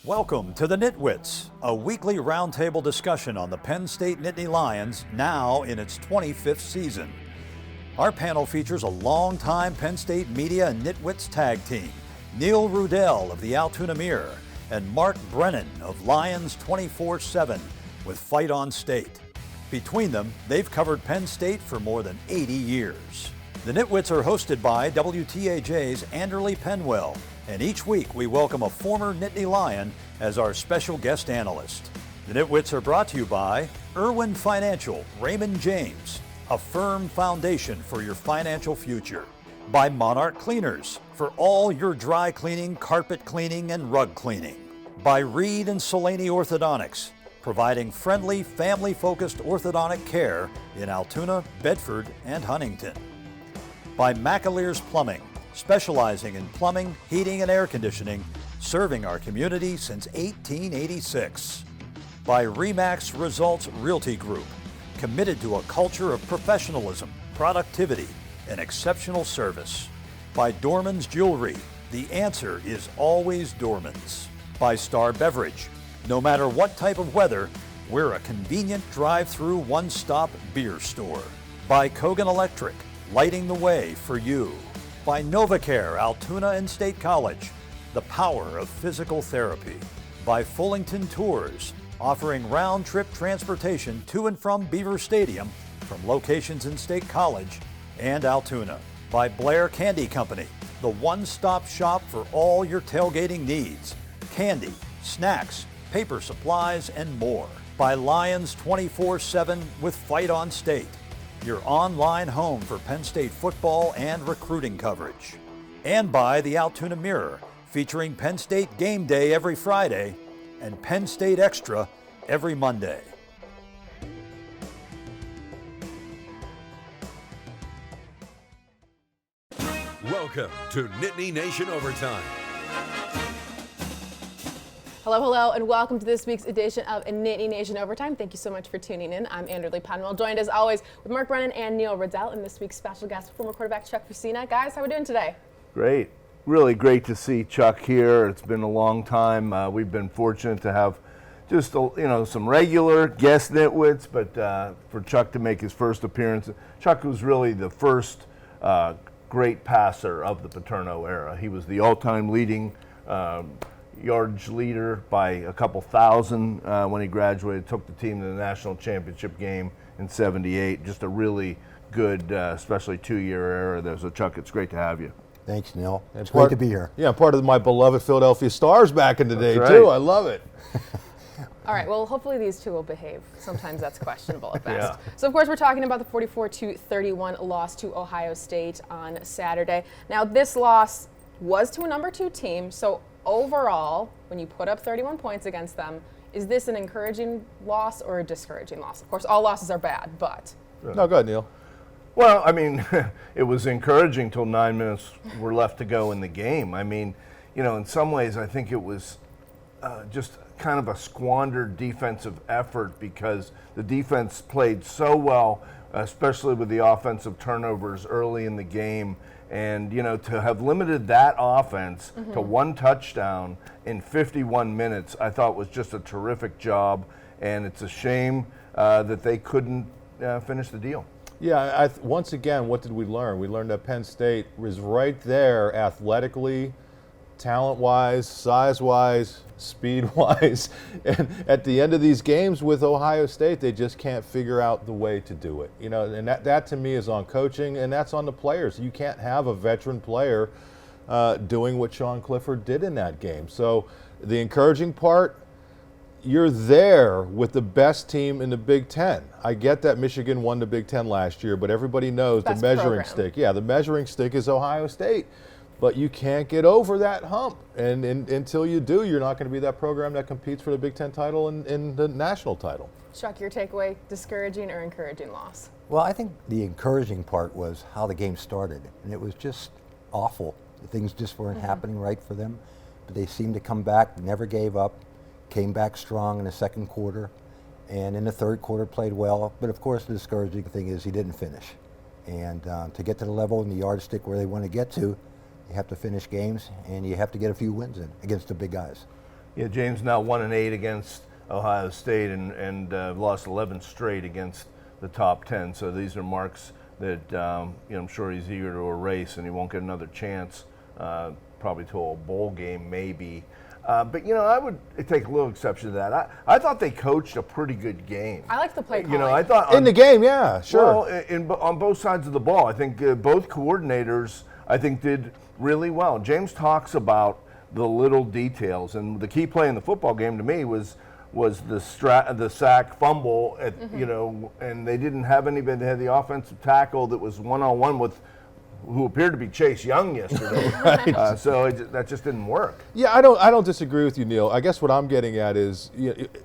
Welcome to the NitWits, a weekly roundtable discussion on the Penn State Nittany Lions, now in its 25th season. Our panel features a longtime Penn State media and NitWits tag team, Neil Rudell of the Altoona Mirror and Mark Brennan of Lions 24/7 with Fight on State. Between them, they've covered Penn State for more than 80 years. The NitWits are hosted by WTAJ's Anderly Penwell, and each week we welcome a former Nittany Lion as our special guest analyst. The NitWits are brought to you by Irwin Financial, Raymond James, a firm foundation for your financial future. By Monarch Cleaners, for all your dry cleaning, carpet cleaning, and rug cleaning. By Reed and Solani Orthodontics, providing friendly, family-focused orthodontic care in Altoona, Bedford, and Huntington. By McAleer's Plumbing, specializing in plumbing, heating, and air conditioning, serving our community since 1886. By Remax Results Realty Group, committed to a culture of professionalism, productivity, and exceptional service. By Dorman's Jewelry, the answer is always Dorman's. By Star Beverage, no matter what type of weather, we're a convenient drive-through one-stop beer store. By Kogan Electric, lighting the way for you. By NovaCare, Altoona and State College, the power of physical therapy. By Fullington Tours, offering round-trip transportation to and from Beaver Stadium from locations in State College and Altoona. By Blair Candy Company, the one-stop shop for all your tailgating needs. Candy, snacks, paper supplies, and more. By Lions 24/7 with Fight on State, your online home for Penn State football and recruiting coverage. And by the Altoona Mirror, featuring Penn State Game Day every Friday and Penn State Extra every Monday. Welcome to Nittany Nation Overtime. Hello, and welcome to this week's edition of Nittany Nation Overtime. Thank you so much for tuning in. I'm Anderly Penwell, joined as always with Mark Brennan and Neil Riddell, and this week's special guest, former quarterback Chuck Fusina. Guys, how are we doing today? Great. Really great to see Chuck here. It's been a long time. We've been fortunate to have just some regular guest nitwits, but for Chuck to make his first appearance, Chuck was really the first great passer of the Paterno era. He was the all-time leading yardage leader by a couple thousand when he graduated, took the team to the national championship game in '78. Just a really good, especially two-year era there. So Chuck, it's great to have you. Thanks, Neil. It's great to be here. Yeah, part of my beloved Philadelphia Stars back in the day, right. too. I love it. All right, well, hopefully these two will behave. Sometimes that's questionable at best. Yeah. So, of course, we're talking about the 44-31 loss to Ohio State on Saturday. Now, this loss was to a number 2 team, so overall, when you put up 31 points against them, is this an encouraging loss or a discouraging loss? Of course, all losses are bad, but. No, go ahead, Neil. Well, I mean, it was encouraging till 9 minutes were left to go in the game. I mean, in some ways, I think it was just kind of a squandered defensive effort because the defense played so well, especially with the offensive turnovers early in the game. And, to have limited that offense to one touchdown in 51 minutes, I thought was just a terrific job. And it's a shame that they couldn't finish the deal. Yeah, once again, what did we learn? We learned that Penn State was right there athletically, talent-wise, size-wise, speed-wise. And at the end of these games with Ohio State, they just can't figure out the way to do it. And that to me is on coaching, and that's on the players. You can't have a veteran player doing what Sean Clifford did in that game. So the encouraging part, you're there with the best team in the Big Ten. I get that Michigan won the Big Ten last year, but everybody knows the measuring stick. Yeah, the measuring stick is Ohio State. But you can't get over that hump. And until you do, you're not going to be that program that competes for the Big Ten title and the national title. Chuck, your takeaway, discouraging or encouraging loss? Well, I think the encouraging part was how the game started. And it was just awful. Things just weren't happening right for them. But they seemed to come back, never gave up, came back strong in the second quarter. And in the third quarter played well. But of course, the discouraging thing is he didn't finish. And to get to the level and the yardstick where they want to get to, you have to finish games, and you have to get a few wins in against the big guys. Yeah, James now 1-8 against Ohio State and lost 11 straight against the top 10. So these are marks that I'm sure he's eager to erase, and he won't get another chance, probably to a bowl game maybe. But I would take a little exception to that. I thought they coached a pretty good game. I like the play calling. I thought in the game, yeah, sure. Well, on both sides of the ball, I think both coordinators, did really well. James talks about the little details, and the key play in the football game to me was the sack fumble at and they didn't have anybody. They had the offensive tackle that was one-on-one with who appeared to be Chase Young yesterday. Right. So that just didn't work. Yeah, I don't disagree with you, Neil. I guess what I'm getting at is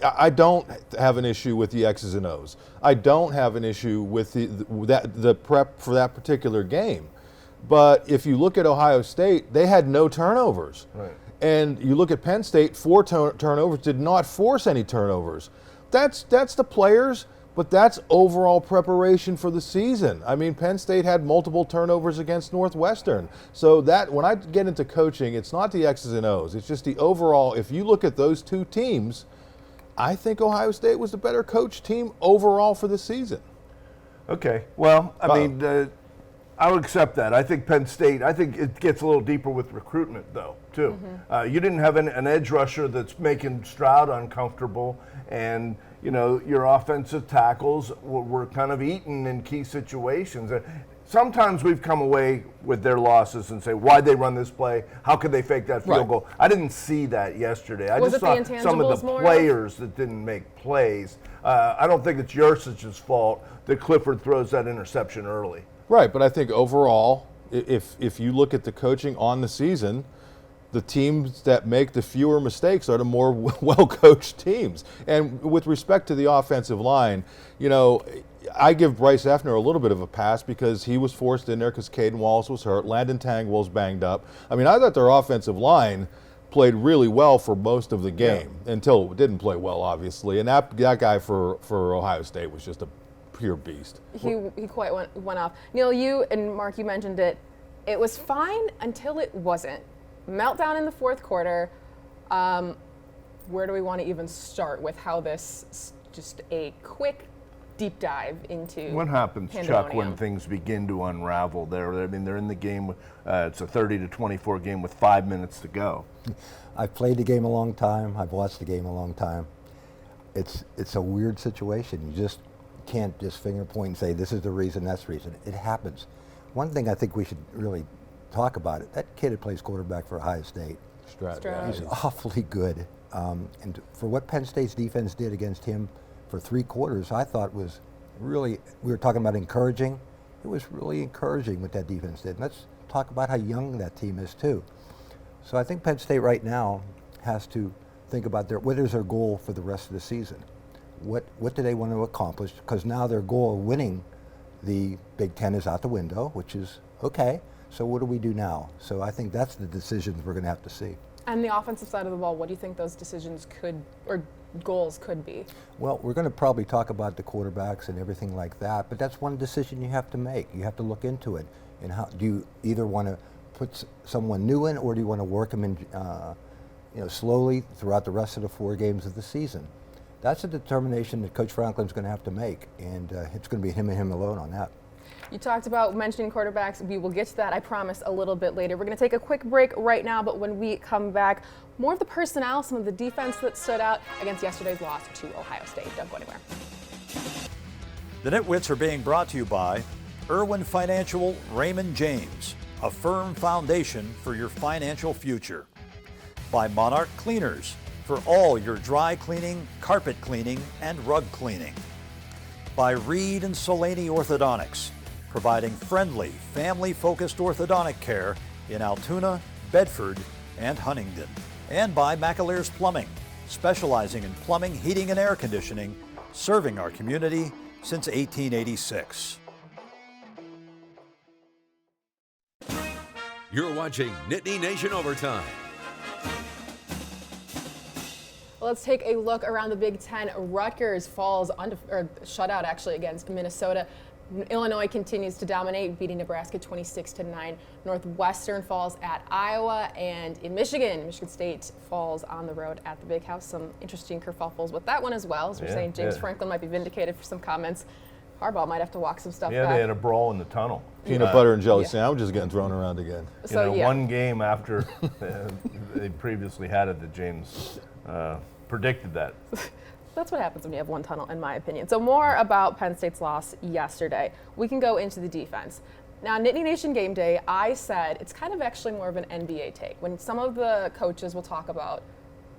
I don't have an issue with the X's and O's. I don't have an issue with the prep for that particular game. But if you look at Ohio State, they had no turnovers. Right. And you look at Penn State, 4 turnovers, did not force any turnovers. That's the players, but that's overall preparation for the season. I mean, Penn State had multiple turnovers against Northwestern. So that when I get into coaching, it's not the X's and O's. It's just the overall. If you look at those two teams, I think Ohio State was the better coached team overall for the season. Okay. Well, I mean, I would accept that. I think Penn State, it gets a little deeper with recruitment, though, too. You didn't have an edge rusher that's making Stroud uncomfortable, and, your offensive tackles were kind of eaten in key situations. Sometimes we've come away with their losses and say, why'd they run this play? How could they fake that field goal? I didn't see that yesterday. I just saw some of the players that didn't make plays. I don't think it's Yurcich's fault that Clifford throws that interception early. Right, but I think overall, if you look at the coaching on the season, the teams that make the fewer mistakes are the more well-coached teams. And with respect to the offensive line, I give Bryce Effner a little bit of a pass because he was forced in there because Caden Wallace was hurt, Landon Tangwell's banged up. I mean, I thought their offensive line played really well for most of the game until it didn't play well, obviously. And that guy for Ohio State was just a pure beast. He quite went off. Neil, you and Mark, you mentioned it. It was fine until it wasn't. Meltdown in the fourth quarter. Where do we want to even start with how this, just a quick deep dive into what happens, pandemonium. Chuck, when things begin to unravel? They're in the game. It's a 30-24 game with 5 minutes to go. I've played the game a long time. I've watched the game a long time. It's a weird situation. You just can't just finger point and say this is the reason, that's the reason. It happens. One thing I think we should really talk about it. That kid that plays quarterback for Ohio State. Stroud. He's awfully good. And for what Penn State's defense did against him for 3 quarters, I thought was really, we were talking about encouraging. It was really encouraging what that defense did. And let's talk about how young that team is too. So I think Penn State right now has to think about what is their goal for the rest of the season. What do they want to accomplish? Because now their goal of winning the Big Ten is out the window, which is okay. So what do we do now? So I think that's the decisions we're going to have to see. And the offensive side of the ball, what do you think those decisions could, or goals could be? Well, we're going to probably talk about the quarterbacks and everything like that, but that's one decision you have to make. You have to look into it. And how do you either want to put someone new in, or do you want to work them in, slowly throughout the rest of the 4 games of the season? That's a determination that Coach Franklin's going to have to make, and it's going to be him and him alone on that. You talked about mentioning quarterbacks. We will get to that, I promise, a little bit later. We're going to take a quick break right now, but when we come back, more of the personnel, some of the defense that stood out against yesterday's loss to Ohio State. Don't go anywhere. The NitWits are being brought to you by Irwin Financial Raymond James, a firm foundation for your financial future. By Monarch Cleaners, for all your dry cleaning, carpet cleaning, and rug cleaning. By Reed and Solani Orthodontics, providing friendly, family-focused orthodontic care in Altoona, Bedford, and Huntingdon. And by McAlear's Plumbing, specializing in plumbing, heating, and air conditioning, serving our community since 1886. You're watching Nittany Nation Overtime. Let's take a look around the Big Ten. Rutgers falls shutout actually against Minnesota. Illinois continues to dominate, beating Nebraska 26-9. Northwestern falls at Iowa, and in Michigan State falls on the road at the Big House. Some interesting kerfuffles with that one as well. As we're saying, James Franklin might be vindicated for some comments. Harbaugh might have to walk some stuff back. Yeah, they had a brawl in the tunnel. Peanut butter and jelly sandwiches getting thrown around again. So, one game after they previously had it that James predicted that. That's what happens when you have one tunnel, in my opinion. So more about Penn State's loss yesterday. We can go into the defense. Now, Nittany Nation Game Day, I said it's kind of actually more of an NBA take. When some of the coaches will talk about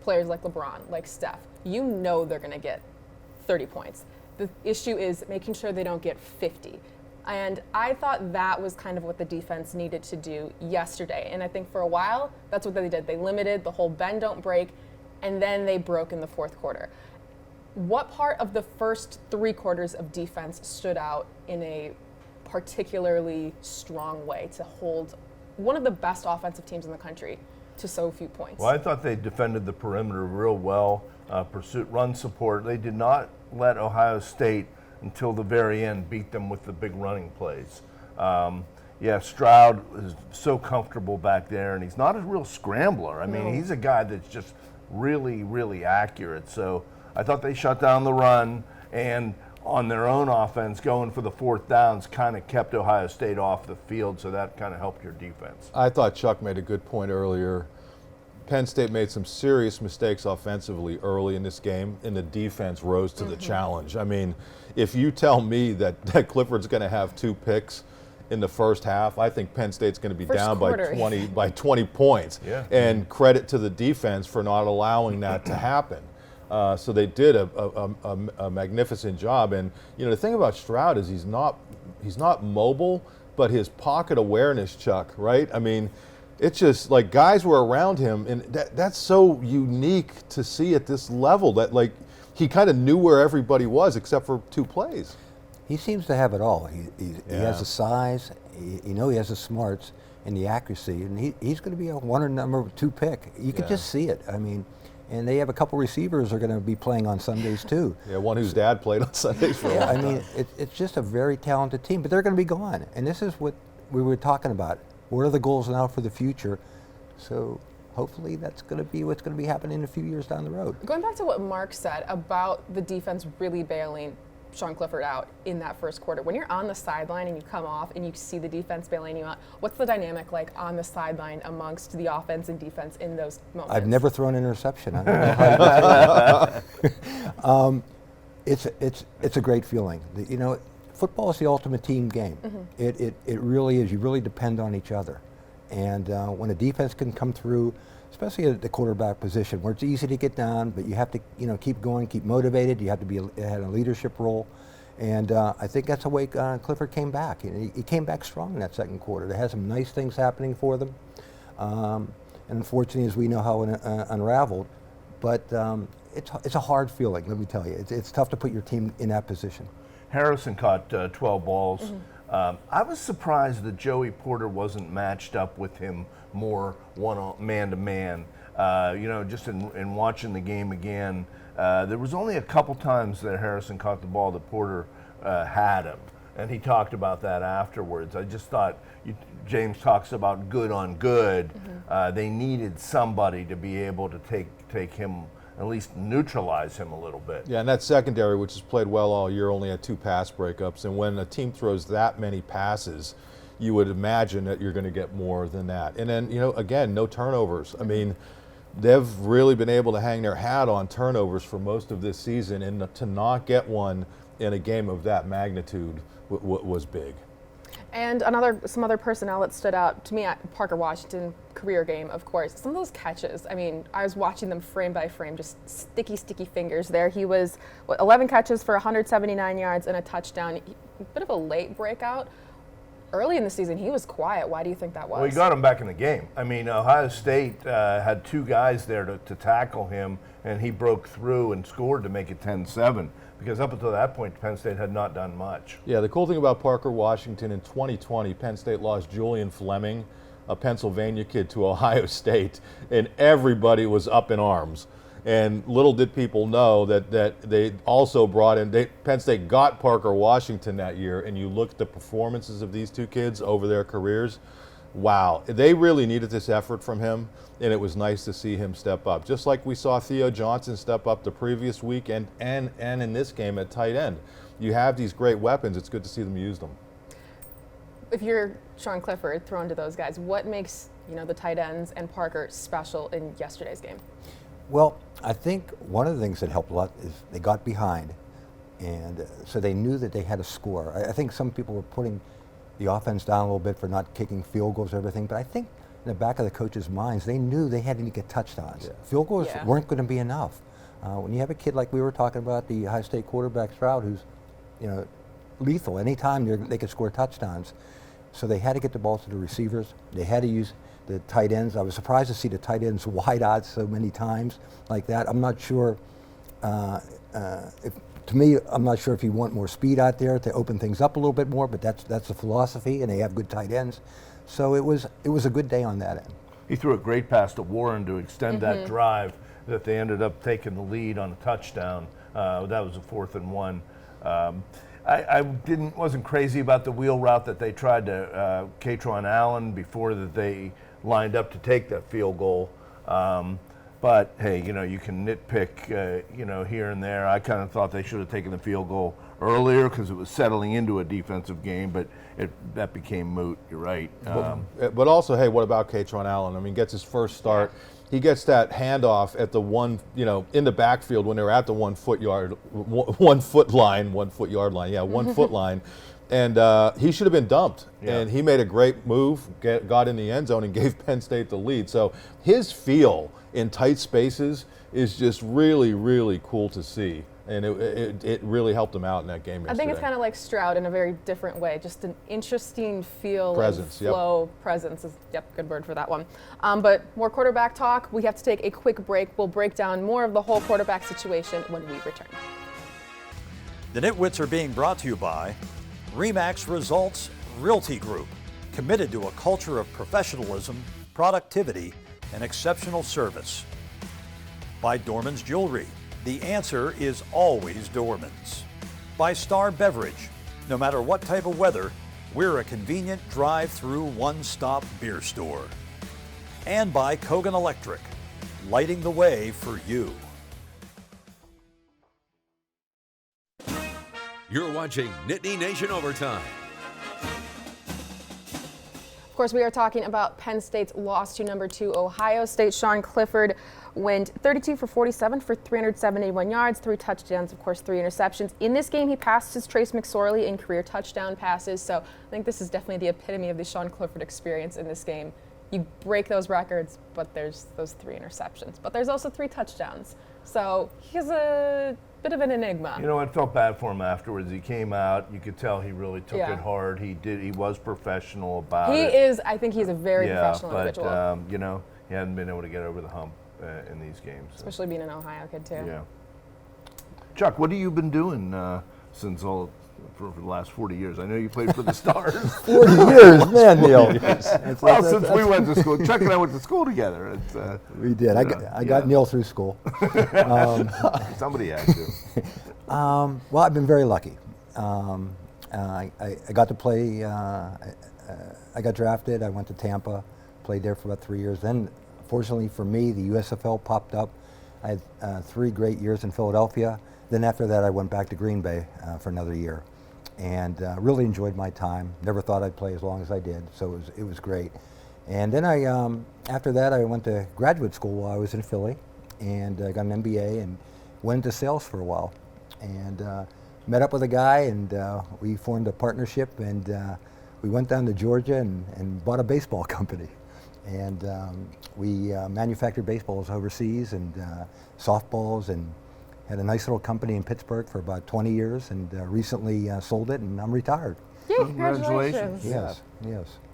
players like LeBron, like Steph, you know they're going to get 30 points. The issue is making sure they don't get 50. And I thought that was kind of what the defense needed to do yesterday. And I think for a while, that's what they did. They limited the whole bend, don't break, and then they broke in the fourth quarter. What part of the first 3 quarters of defense stood out in a particularly strong way to hold one of the best offensive teams in the country to so few points? Well, I thought they defended the perimeter real well, pursuit, run support. They did not let Ohio State, until the very end, beat them with the big running plays. Stroud is so comfortable back there, and he's not a real scrambler. I mean, he's a guy that's just really, really accurate. So I thought they shut down the run, and on their own offense, going for the 4th downs kind of kept Ohio State off the field, so that kind of helped your defense. I thought Chuck made a good point earlier. Penn State made some serious mistakes offensively early in this game, and the defense rose to the challenge. I mean, if you tell me that Clifford's going to have 2 picks in the first half, I think Penn State's going to be down by 20 points. Yeah. And credit to the defense for not allowing that to happen. So they did a magnificent job. And the thing about Stroud is he's not mobile, but his pocket awareness, Chuck, right? I mean, it's just like guys were around him, and that's so unique to see at this level that like he kind of knew where everybody was except for 2 plays. He seems to have it all. He has the size, he has the smarts and the accuracy, and he's going to be a one or number 2 pick. You can just see it. I mean, and they have a couple receivers who are going to be playing on Sundays too. Yeah, one whose dad played on Sundays for a long time. I mean, it's just a very talented team, but they're going to be gone. And this is what we were talking about. What are the goals now for the future? So hopefully that's going to be what's going to be happening a few years down the road. Going back to what Mark said about the defense really bailing Sean Clifford out in that first quarter. When you're on the sideline and you come off and you see the defense bailing you out, what's the dynamic like on the sideline amongst the offense and defense in those moments? I've never thrown an interception. I don't know how you it's a great feeling. Football is the ultimate team game. It really is. You really depend on each other. And when a defense can come through, especially at the quarterback position, where it's easy to get down, but you have to keep going, keep motivated. You have to be had a leadership role. And I think that's the way Clifford came back. He came back strong in that second quarter. They had some nice things happening for them. And unfortunately, as we know how it unraveled, but it's a hard feeling, let me tell you. It's tough to put your team in that position. Harrison caught 12 balls. I was surprised that Joey Porter wasn't matched up with him more man-to-man. Just in watching the game again, there was only a couple times that Harrison caught the ball that Porter had him, and he talked about that afterwards. I just thought, James talks about good on good. They needed somebody to be able to take him, at least neutralize him a little bit. Yeah, and that secondary, which has played well all year, only had 2 pass breakups. And when a team throws that many passes, you would imagine that you're going to get more than that. And then, again, no turnovers. I mean, they've really been able to hang their hat on turnovers for most of this season, and to not get one in a game of that magnitude was big. And some other personnel that stood out to me at Parker Washington, career game, of course. Some of those catches, I mean, I was watching them frame by frame, just sticky fingers there. He was, 11 catches for 179 yards and a touchdown. A bit of a late breakout. Early in the season, he was quiet. Why do you think that was? Well, he got him back in the game. I mean, Ohio State had 2 guys there to tackle him, and he broke through and scored to make it 10-7. Because up until that point, Penn State had not done much. Yeah, the cool thing about Parker Washington in 2020, Penn State lost Julian Fleming, a Pennsylvania kid, to Ohio State, and everybody was up in arms. And little did people know that they also brought in, Penn State got Parker Washington that year, and you look at the performances of these two kids over their careers, wow, they really needed this effort from him, and it was nice to see him step up. Just like we saw Theo Johnson step up the previous week and in this game at tight end. You have these great weapons, it's good to see them use them. If you're Sean Clifford, thrown to those guys, what makes the tight ends and Parker special in yesterday's game? Well, I think one of the things that helped a lot is they got behind, and so they knew that they had to score. I think some people were putting the offense down a little bit for not kicking field goals and everything, but I think in the back of the coaches' minds, they knew they had to get touchdowns. Yeah. Field goals weren't going to be enough. When you have a kid like we were talking about, the Ohio State quarterback Stroud, who's lethal. Anytime they could score touchdowns. So they had to get the ball to the receivers. They had to use the tight ends. I was surprised to see the tight ends wide out so many times like that. I'm not sure, I'm not sure if you want more speed out there to open things up a little bit more, but that's the philosophy, and they have good tight ends. So it was a good day on that end. He threw a great pass to Warren to extend that drive that they ended up taking the lead on a touchdown. That was a 4th and 1. I wasn't crazy about the wheel route that they tried to Katron Allen before that they lined up to take that field goal. But hey, you can nitpick, here and there. I kind of thought they should have taken the field goal earlier because it was settling into a defensive game, but that became moot. You're right. But also, hey, what about Katron Allen? I mean, gets his first start. He gets that handoff at the in the backfield when they were at the 1 foot yard line. And he should have been dumped. Yeah. And he made a great move, got in the end zone, and gave Penn State the lead. So his feel in tight spaces is just really, really cool to see. And it really helped him out in that game yesterday. I think it's kind of like Stroud in a very different way, just an interesting feel presence, and flow. Presence is, good word for that one. But more quarterback talk. We have to take a quick break. We'll break down more of the whole quarterback situation when we return. The NitWits are being brought to you by RE/MAX Results Realty Group, committed to a culture of professionalism, productivity, and exceptional service. By Dorman's Jewelry. The answer is always Dorman's. By Star Beverage. No matter what type of weather, we're a convenient drive-through one-stop beer store. And by Kogan Electric, lighting the way for you. You're watching Nittany Nation Overtime. Of course, we are talking about Penn State's loss to number 2 Ohio State. Sean Clifford went 32 for 47 for 371 yards, 3 touchdowns, of course, 3 interceptions. In this game, he passed his Trace McSorley in career touchdown passes. So I think this is definitely the epitome of the Sean Clifford experience in this game. You break those records, but there's those 3 interceptions. But there's also 3 touchdowns. So he's a bit of an enigma. I felt bad for him afterwards. He came out. You could tell he really took it hard. He was professional about it. I think he's a very professional individual. But, he hadn't been able to get over the hump in these games. So. Especially being an Ohio kid, too. Yeah. Chuck, what have you been doing for the last 40 years? I know you played for the Stars. 40 years, man, Neil. Since we went to school. Chuck and I went to school together. We did. I got Neil through school. Somebody had to. Well, I've been very lucky. I got to play. I got drafted. I went to Tampa, played there for about 3 years. Then, fortunately for me, the USFL popped up. I had 3 great years in Philadelphia. Then after that, I went back to Green Bay for another year, and really enjoyed my time. Never thought I'd play as long as I did, so it was great. And then after that, I went to graduate school while I was in Philly, and got an MBA and went into sales for a while, and met up with a guy, and we formed a partnership, and we went down to Georgia and bought a baseball company. And we manufactured baseballs overseas and softballs, and had a nice little company in Pittsburgh for about 20 years, and recently sold it, and I'm retired. Yay, congratulations. Yes.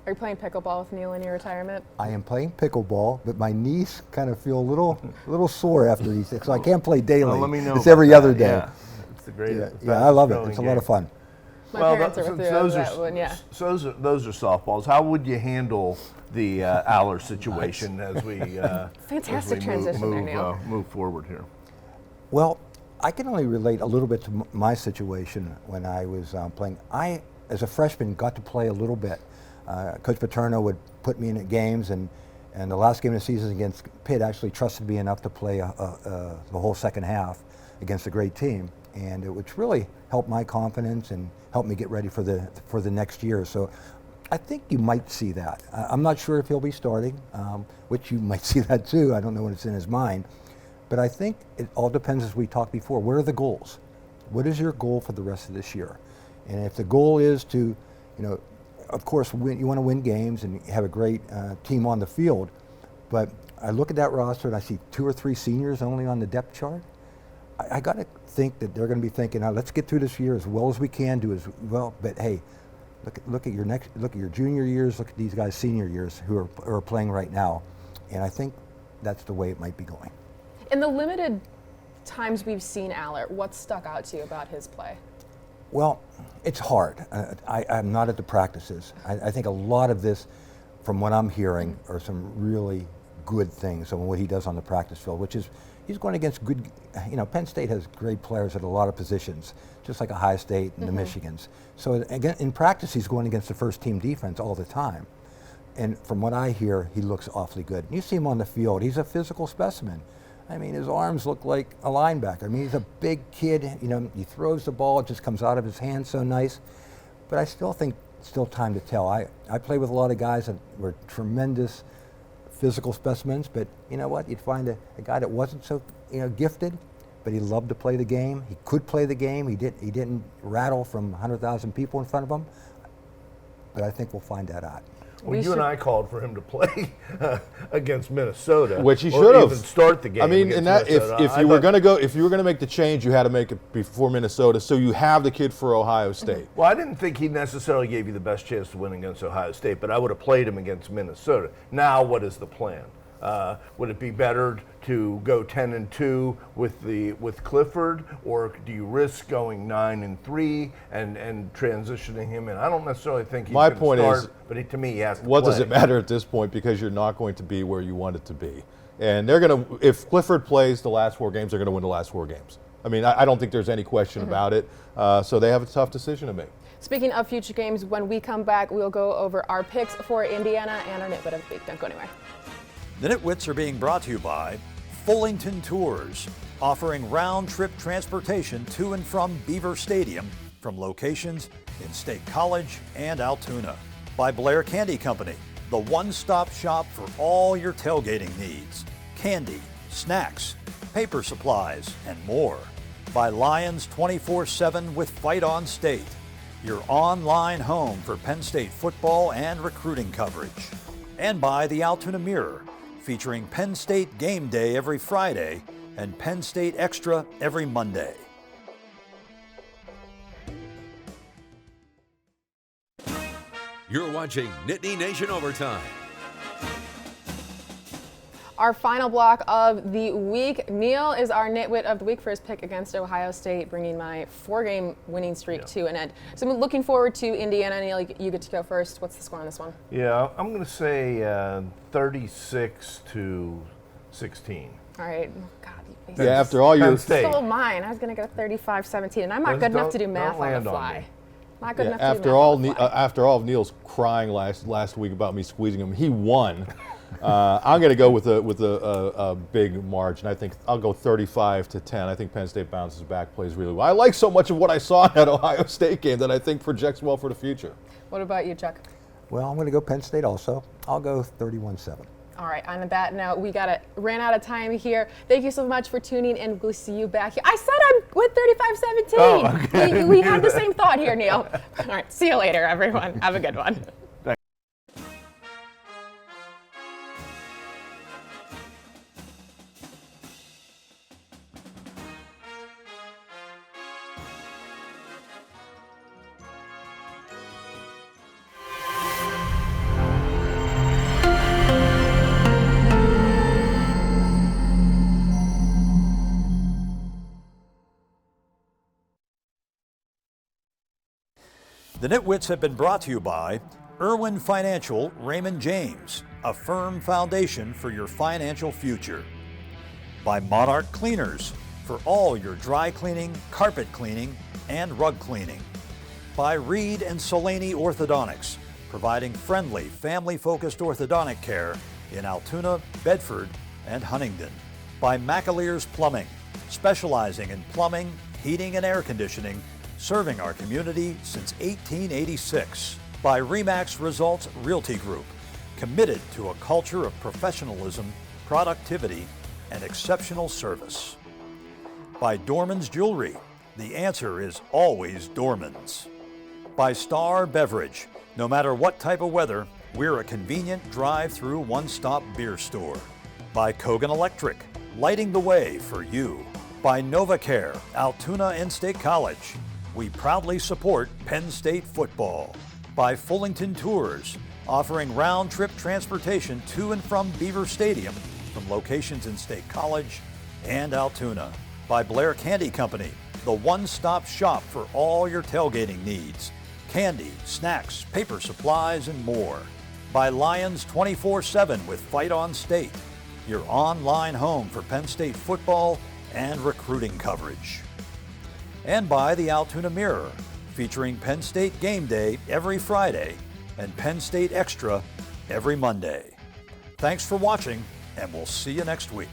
Are you playing pickleball with Neil in your retirement? I am playing pickleball, but my knees kind of feel a little sore after these, so I can't play daily. Well, let me know. It's every other day. Yeah, it's the greatest. Yeah, I love it. It's a lot of fun. My Well, parents since are through those that are one, yeah. those are softballs. How would you handle the Aller situation as we Fantastic transition there, Neil. move forward here? Well, I can only relate a little bit to my situation when I was playing. I, as a freshman, got to play a little bit. Coach Paterno would put me in at games, and the last game of the season against Pitt actually trusted me enough to play the whole second half against a great team, and which really helped my confidence and helped me get ready for the next year. So I think you might see that. I'm not sure if he'll be starting, which you might see that too. I don't know what's in his mind. But I think it all depends, as we talked before, what are the goals? What is your goal for the rest of this year? And if the goal is to, of course, you want to win games and have a great team on the field, but I look at that roster and I see 2 or 3 seniors only on the depth chart. I got to think that they're going to be thinking, let's get through this year as well as we can, do as well. But hey, look at your junior years, look at these guys' senior years who are playing right now, and I think that's the way it might be going. In the limited times we've seen Aller, what stuck out to you about his play? Well, it's hard. I'm not at the practices. I think a lot of this, from what I'm hearing, are some really good things on what he does on the practice field, which is he's going against good, Penn State has great players at a lot of positions, just like Ohio State and the Michigans. So again, in practice, he's going against the first team defense all the time. And from what I hear, he looks awfully good. You see him on the field, he's a physical specimen. I mean, his arms look like a linebacker. I mean, he's a big kid. He throws the ball, it just comes out of his hand so nice. But I still think it's still time to tell. I play with a lot of guys that were tremendous physical specimens, but you know what? You'd find a guy that wasn't so gifted, but he loved to play the game. He could play the game. He didn't rattle from 100,000 people in front of him. But I think we'll find that out. Well, you and I called for him to play against Minnesota, which he should have. Even start the game. I mean, if you were going to make the change, you had to make it before Minnesota, so you have the kid for Ohio State. Well, I didn't think he necessarily gave you the best chance to win against Ohio State, but I would have played him against Minnesota. Now, what is the plan? Would it be better to go 10-2 with Clifford, or do you risk going 9-3 and transitioning him in? I don't necessarily think he's going to start, but to me, he has to what play. Does it matter at this point, because you're not going to be where you want it to be, and they're going to. If Clifford plays the last 4 games, they're going to win the last 4 games. I mean, I don't think there's any question about it. So they have a tough decision to make. Speaking of future games, when we come back, we'll go over our picks for Indiana and our Nitwit of the week. Don't go anywhere. The Nitwits are being brought to you by Fullington Tours, offering round-trip transportation to and from Beaver Stadium from locations in State College and Altoona. By Blair Candy Company, the one-stop shop for all your tailgating needs. Candy, snacks, paper supplies, and more. By Lions 24/7 with Fight on State, your online home for Penn State football and recruiting coverage. And by the Altoona Mirror, featuring Penn State Game Day every Friday and Penn State Extra every Monday. You're watching Nittany Nation Overtime. Our final block of the week. Neil is our Nitwit of the week for his pick against Ohio State, bringing my 4-game winning streak to an end. So I'm looking forward to Indiana. Neil, you get to go first. What's the score on this one? Yeah, I'm going to say 36-16. All right. God, Yeah, after all your stole mine. I was going to go 35-17, and I'm not good enough to do math on the fly. Not good enough to do math on the fly. After all of Neil's crying last week about me squeezing him, he won. I'm going to go with a big margin. I think I'll go 35-10. I think Penn State bounces back, plays really well. I like so much of what I saw in that Ohio State game that I think projects well for the future. What about you, Chuck? Well, I'm going to go Penn State also. I'll go 31-7. All right, on that note, we ran out of time here. Thank you so much for tuning in. We'll see you back here. I said I'm with 35-17. Oh, okay. We had the same thought here, Neil. All right, see you later, everyone. Have a good one. The NitWits have been brought to you by Irwin Financial Raymond James, a firm foundation for your financial future. By Monarch Cleaners, for all your dry cleaning, carpet cleaning, and rug cleaning. By Reed and Solani Orthodontics, providing friendly, family-focused orthodontic care in Altoona, Bedford, and Huntingdon. By McAleer's Plumbing, specializing in plumbing, heating, and air conditioning, serving our community since 1886. By RE/MAX Results Realty Group, committed to a culture of professionalism, productivity, and exceptional service. By Dorman's Jewelry, the answer is always Dorman's. By Star Beverage, no matter what type of weather, we're a convenient drive-through one-stop beer store. By Kogan Electric, lighting the way for you. By NovaCare, Altoona and State College, we proudly support Penn State football. By Fullington Tours, offering round-trip transportation to and from Beaver Stadium from locations in State College and Altoona. By Blair Candy Company, the one-stop shop for all your tailgating needs. Candy, snacks, paper supplies, and more. By Lions 24/7 with Fight on State, your online home for Penn State football and recruiting coverage. And by the Altoona Mirror, featuring Penn State Game Day every Friday and Penn State Extra every Monday. Thanks for watching, and we'll see you next week.